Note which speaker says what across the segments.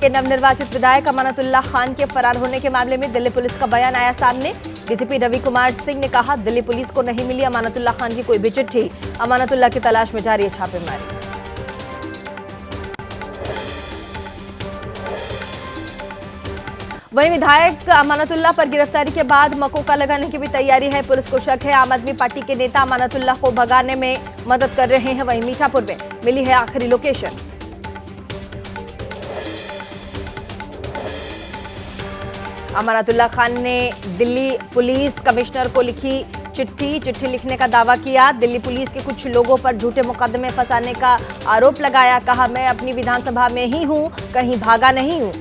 Speaker 1: के नवनिर्वाचित विधायक अमानतुल्लाह खान के फरार होने के मामले में दिल्ली पुलिस का बयान आया सामने। डीसीपी रवि कुमार सिंह ने कहा, दिल्ली पुलिस को नहीं मिली अमानतुल्लाह खान की कोई भी चिट्ठी, अमानतुल्लाह की तलाश में जारी है छापेमारी। वहीं विधायक अमानतुल्लाह पर गिरफ्तारी के बाद मकोका लगाने की भी तैयारी है। पुलिस को शक है आम आदमी पार्टी के नेता अमानतुल्लाह को भगाने में मदद कर रहे हैं। वहीं मीठापुर में मिली है आखिरी लोकेशन। अमानतुल्लाह खान ने दिल्ली पुलिस कमिश्नर को लिखी चिट्ठी लिखने का दावा किया। दिल्ली पुलिस के कुछ लोगों पर झूठे मुकदमे फंसाने का आरोप लगाया। कहा, मैं अपनी विधानसभा में ही हूं, कहीं भागा नहीं हूं।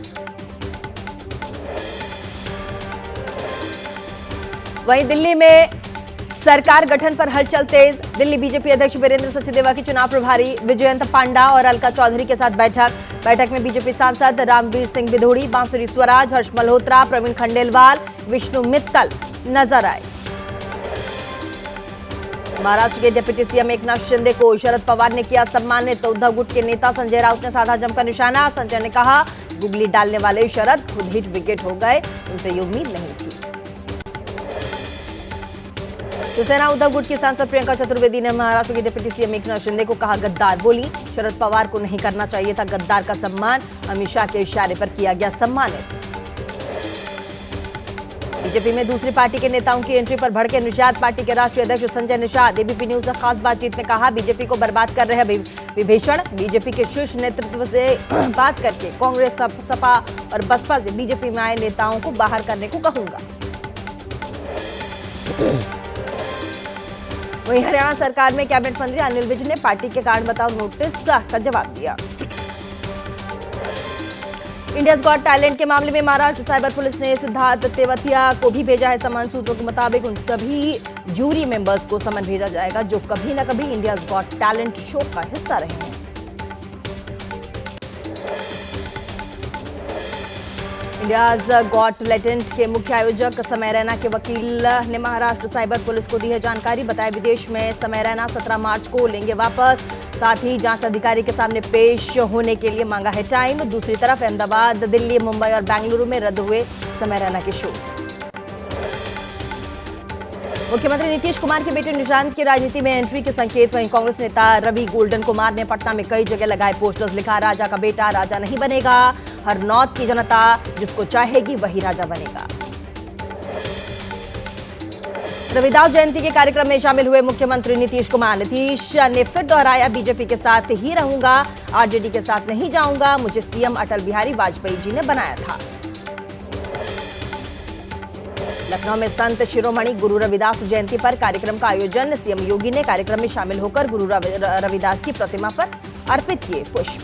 Speaker 1: वहीं दिल्ली में सरकार गठन पर हलचल तेज। दिल्ली बीजेपी अध्यक्ष वीरेंद्र सचदेवा की चुनाव प्रभारी विजयंत पांडा और अलका चौधरी के साथ बैठक में बीजेपी सांसद रामवीर सिंह बिधोड़ी, बांसुरी स्वराज, हर्ष मल्होत्रा, प्रवीण खंडेलवाल, विष्णु मित्तल नजर आए। महाराष्ट्र के डिप्टी सीएम एकनाथ शिंदे को शरद पवार ने किया सम्मानित। उद्धव गुट के नेता संजय राउत ने साधा जमकर निशाना। संजय ने कहा, गुगली डालने वाले शरद खुद ही विकेट हो गए, उनसे ये उम्मीद नहीं थी। शिवसेना उद्धव गुट की सांसद प्रियंका चतुर्वेदी ने महाराष्ट्र के डिप्टी सीएम एकनाथ शिंदे को कहा, गद्दार। बोली, शरद पवार को नहीं करना चाहिए था गद्दार का सम्मान, अमित शाह के इशारे पर किया गया सम्मानित। बीजेपी में दूसरी पार्टी के नेताओं की एंट्री पर भड़के निषाद। पार्टी के राष्ट्रीय अध्यक्ष संजय निषाद एबीपी न्यूज से खास बातचीत में कहा, बीजेपी को बर्बाद कर रहे हैं विभीषण। बीजेपी के शीर्ष नेतृत्व से बात करके कांग्रेस, सपा और बसपा से बीजेपी में आए नेताओं को बाहर करने को कहूंगा। वहीं हरियाणा सरकार में कैबिनेट मंत्री अनिल विज ने पार्टी के कारण बताओ नोटिस का जवाब दिया। इंडियाज गॉट टैलेंट के मामले में महाराष्ट्र साइबर पुलिस ने सिद्धार्थ तेवतिया को भी भेजा है समन। सूत्रों के मुताबिक उन सभी जूरी मेंबर्स को समन भेजा जाएगा जो कभी न कभी इंडियाज गॉट टैलेंट शो का हिस्सा रहे हैं। इंडियाज गॉट टैलेंट के मुख्य आयोजक समय रैना के वकील ने महाराष्ट्र साइबर पुलिस को दी है जानकारी। बताया, विदेश में समय रैना 17 मार्च को लेंगे वापस। साथ ही जांच अधिकारी के सामने पेश होने के लिए मांगा है टाइम। दूसरी तरफ अहमदाबाद, दिल्ली, मुंबई और बेंगलुरु में रद्द हुए समय रैना के शोज। मुख्यमंत्री नीतीश कुमार के बेटे निशांत की राजनीति में एंट्री के संकेत। वहीं कांग्रेस नेता रवि गोल्डन कुमार ने पटना में कई जगह लगाए पोस्टर्स। लिखा, राजा का बेटा राजा नहीं बनेगा, हर नॉर्थ की जनता जिसको चाहेगी वही राजा बनेगा। रविदास जयंती के कार्यक्रम में शामिल हुए मुख्यमंत्री नीतीश कुमार। नीतीश ने फिर दोहराया, बीजेपी के साथ ही रहूंगा, आरजेडी के साथ नहीं जाऊंगा, मुझे सीएम अटल बिहारी वाजपेयी जी ने बनाया था। लखनऊ में संत शिरोमणि गुरु रविदास जयंती पर कार्यक्रम का आयोजन। सीएम योगी ने कार्यक्रम में शामिल होकर गुरु रविदास की प्रतिमा पर अर्पित किए पुष्प।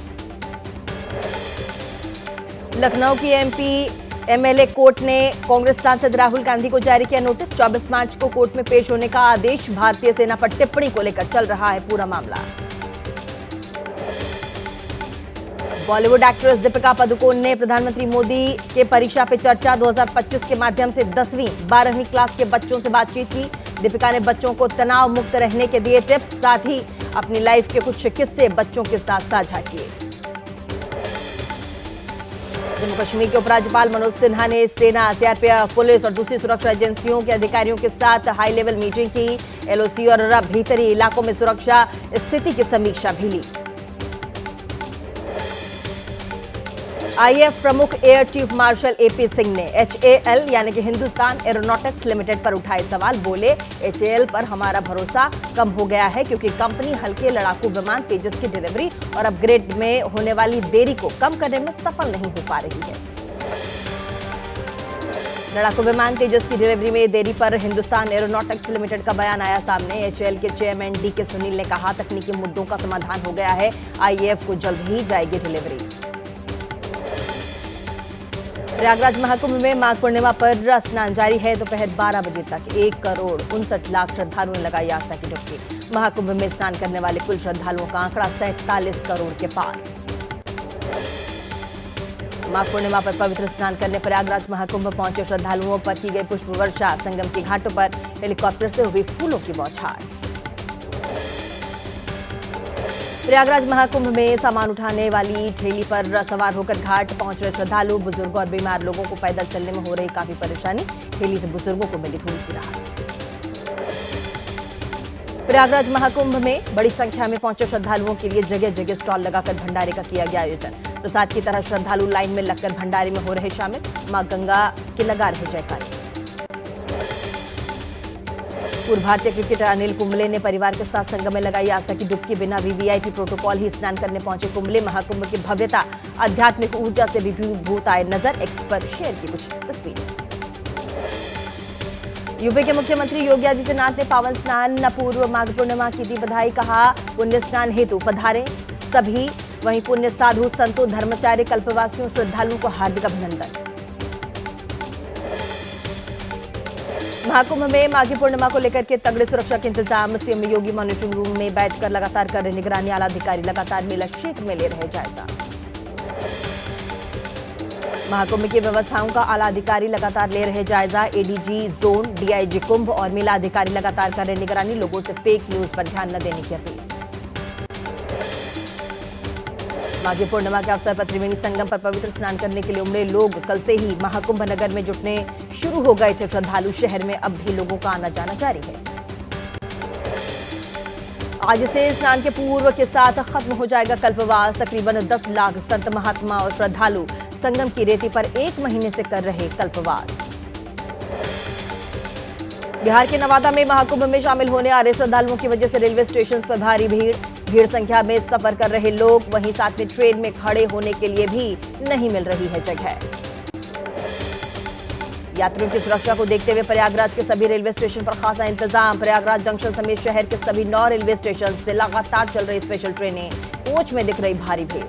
Speaker 1: लखनऊ की एमपी एमएलए कोर्ट ने कांग्रेस सांसद राहुल गांधी को जारी किया नोटिस। 24 मार्च को कोर्ट में पेश होने का आदेश। भारतीय सेना पर टिप्पणी को लेकर चल रहा है पूरा मामला। बॉलीवुड एक्ट्रेस दीपिका पादुकोण ने प्रधानमंत्री मोदी के परीक्षा पे चर्चा 2025 के माध्यम से 10वीं 12वीं क्लास के बच्चों से बातचीत की। दीपिका ने बच्चों को तनाव मुक्त रहने के दिए टिप्स। साथ ही अपनी लाइफ के कुछ किस्से बच्चों के साथ साझा किए। जम्मू कश्मीर के उपराज्यपाल मनोज सिन्हा ने सेना, सीआरपीएफ, पुलिस और दूसरी सुरक्षा एजेंसियों के अधिकारियों के साथ हाई लेवल मीटिंग की। एलओसी और भीतरी इलाकों में सुरक्षा स्थिति की समीक्षा भी ली। आईएएफ प्रमुख air chief marshal AP Singh ने एचएएल यानी कि हिंदुस्तान एरोनॉटिक्स लिमिटेड पर उठाए सवाल। बोले, एचएएल पर हमारा भरोसा कम हो गया है क्योंकि कंपनी हल्के लड़ाकू विमान तेजस की डिलीवरी और अपग्रेड में होने वाली देरी को कम करने में सफल नहीं हो पा रही है। लड़ाकू विमान तेजस की डिलीवरी में देरी पर हिंदुस्तान एरोनॉटिक्स लिमिटेड का बयान आया सामने। एचएएल के चेयरमैन डीके सुनील ने कहा, तकनीकी मुद्दों का समाधान हो गया है, आईएएफ को जल्द ही जाएगी डिलीवरी। प्रयागराज महाकुंभ में माघ पूर्णिमा पर स्नान जारी है। दोपहर 12 बजे तक 1,59,00,000 श्रद्धालुओं ने लगाई आस्था की डुबकी। महाकुंभ में स्नान करने वाले कुल श्रद्धालुओं का आंकड़ा 47 करोड़ के पार। माघ पूर्णिमा पर पवित्र स्नान करने प्रयागराज महाकुंभ पहुंचे श्रद्धालुओं पर की गई पुष्प वर्षा। संगम के घाटों पर हेलीकॉप्टर से हुई फूलों की बौछार। प्रयागराज महाकुंभ में सामान उठाने वाली ठेली पर सवार होकर घाट पहुंच रहे श्रद्धालु, बुजुर्ग और बीमार लोगों को पैदल चलने में हो रही काफी परेशानी। ठेली से बुजुर्गों को मिली थोड़ी सी राहत। प्रयागराज महाकुंभ में बड़ी संख्या में पहुंचे श्रद्धालुओं के लिए जगह जगह स्टॉल लगाकर भंडारे का किया गया आयोजन। प्रसाद की तरह श्रद्धालु लाइन में लगकर भंडारे में हो रहे शामिल, मां गंगा के लगा रहे जयकारे। पूर्व भारतीय क्रिकेटर अनिल कुंबले ने परिवार के साथ संगम में लगाई आस्था की डुबकी। बिना वीवीआईपी प्रोटोकॉल ही स्नान करने पहुंचे कुंबले। महाकुंभ की भव्यता, आध्यात्मिक ऊर्जा से विभूत आए नजर। एक्स पर शेयर की कुछ तस्वीरें। यूपी के मुख्यमंत्री योगी आदित्यनाथ ने पावन स्नान पूर्व माघ पूर्णिमा की दी बधाई। कहा, पुण्य स्नान हेतु पधारे सभी। वहीं पुण्य साधु, संतों, धर्मचार्य, कल्पवासियों, श्रद्धालुओं को हार्दिक अभिनंदन। महाकुंभ में माघी पूर्णिमा को लेकर के तगड़े सुरक्षा के इंतजाम। सीएम योगी मॉनिटरिंग रूम में बैठकर लगातार कर रहे निगरानी। आला अधिकारी लगातार मेला क्षेत्र में ले रहे जायजा। महाकुंभ की व्यवस्थाओं का आला अधिकारी लगातार ले रहे जायजा। एडीजी जोन, डीआईजी कुंभ और मेला अधिकारी लगातार कर रहे निगरानी। लोगों से फेक न्यूज पर ध्यान न देने की अपील। माघी पूर्णिमा के अवसर पर त्रिवेणी संगम पर पवित्र स्नान करने के लिए उमड़े लोग। कल से ही महाकुंभ नगर में जुटने शुरू हो गए थे श्रद्धालु। शहर में अब भी लोगों का आना जाना जारी है। आज से स्नान के पूर्व के साथ खत्म हो जाएगा कल्पवास। तकरीबन 10 लाख संत, महात्मा और श्रद्धालु संगम की रेती पर 1 महीने से कर रहे कल्पवास। बिहार के नवादा में महाकुंभ में शामिल होने आ रहे श्रद्धालुओं की वजह से रेलवे स्टेशन पर भारी भीड़ संख्या में सफर कर रहे लोग। वहीं साथ में ट्रेन में खड़े होने के लिए भी नहीं मिल रही है जगह। यात्रियों की सुरक्षा को देखते हुए प्रयागराज के सभी रेलवे स्टेशन पर खासा इंतजाम। प्रयागराज जंक्शन समेत शहर के सभी 9 रेलवे स्टेशन से लगातार चल रही स्पेशल ट्रेनें। कोच में दिख रही भारी भीड़।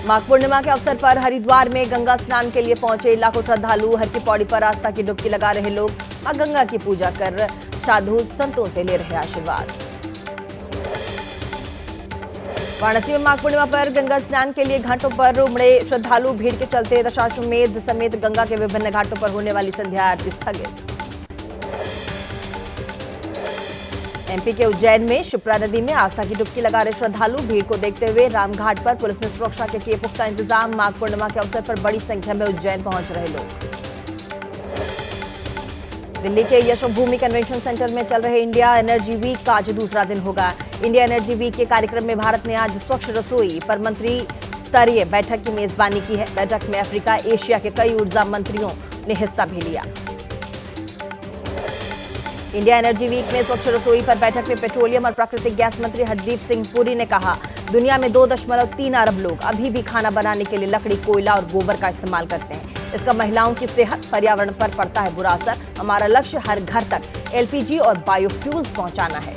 Speaker 1: माघ पूर्णिमा के अवसर पर हरिद्वार में गंगा स्नान के लिए पहुंचे लाखों श्रद्धालु। हर की पौड़ी पर आस्था की डुबकी लगा रहे लोग। मां गंगा की पूजा कर साधु संतों से ले रहे आशीर्वाद। वाराणसी में माघ पूर्णिमा पर गंगा स्नान के लिए घाटों पर उमड़े श्रद्धालु। भीड़ के चलते दशाश्वमेध समेत गंगा के विभिन्न घाटों पर होने वाली संध्या आरती स्थगित। एमपी के उज्जैन में शिप्रा नदी में आस्था की डुबकी लगा रहे श्रद्धालु। भीड़ को देखते हुए रामघाट पर पुलिस ने सुरक्षा के किए पुख्ता इंतजाम। माघ पूर्णिमा के अवसर पर बड़ी संख्या में उज्जैन पहुंच रहे लोग। दिल्ली के यशोभूमि कन्वेंशन सेंटर में चल रहे इंडिया एनर्जी वीक का आज दूसरा दिन होगा। इंडिया एनर्जी वीक के कार्यक्रम में भारत ने आज स्वच्छ रसोई पर मंत्री स्तरीय बैठक की मेजबानी की है। बैठक में अफ्रीका, एशिया के कई ऊर्जा मंत्रियों ने हिस्सा भी लिया। इंडिया एनर्जी वीक में स्वच्छ रसोई पर बैठक में पेट्रोलियम और प्राकृतिक गैस मंत्री हरदीप सिंह पुरी ने कहा, दुनिया में 2.3 अरब लोग अभी भी खाना बनाने के लिए लकड़ी, कोयला और गोबर का इस्तेमाल करते हैं। इसका महिलाओं की सेहत, पर्यावरण पर पड़ता है बुरा असर। हमारा लक्ष्य हर घर तक एलपीजी और बायोफ्यूल्स पहुंचाना है।